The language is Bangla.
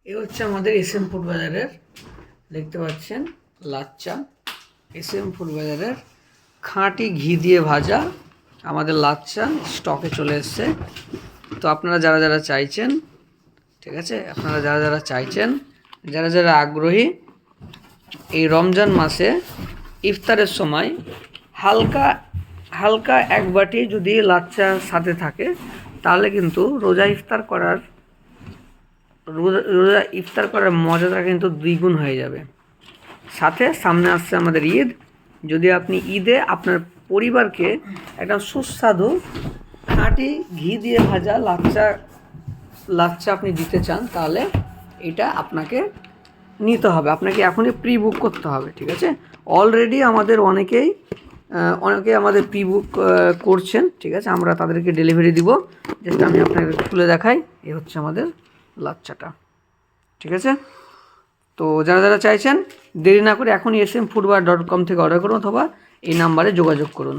এই হচ্ছে আমাদের এসএম ফুড বাজারের, দেখতে পাচ্ছেন লাচ্চা। এসএম ফুড বাজারের খাঁটি ঘি দিয়ে ভাজা আমাদের লাচ্চা স্টকে চলে এসছে। তো আপনারা যারা যারা চাইছেন, ঠিক আছে, আপনারা যারা যারা চাইছেন, যারা যারা আগ্রহী, এই রমজান মাসে ইফতারের সময় হালকা হালকা এক বাটি যদি লাচ্চা সাথে থাকে, তাহলে কিন্তু রোজা ইফতার করার মজাটা কিন্তু দ্বিগুণ হয়ে যাবে। সাথে সামনে আসছে আমাদের ঈদ। যদি আপনি ঈদে আপনার পরিবারকে একটা সুস্বাদু খাঁটি ঘি দিয়ে ভাজা লাচ্চা আপনি দিতে চান, তাহলে এটা আপনাকে নিতে হবে, আপনাকে এখনই প্রি বুক করতে হবে, ঠিক আছে। অলরেডি আমাদের অনেকে আমাদের প্রি বুক করছেন, ঠিক আছে। আমরা তাদেরকে ডেলিভারি দিব। যেটা আমি আপনাকে খুলে দেখাই, এই হচ্ছে আমাদের লাচ্চাটা, ঠিক আছে। তো যারা যারা চাইছেন, দেরি না করে এখনই smfoodbar.com থেকে অর্ডার করুন অথবা এই নাম্বারে যোগাযোগ করুন।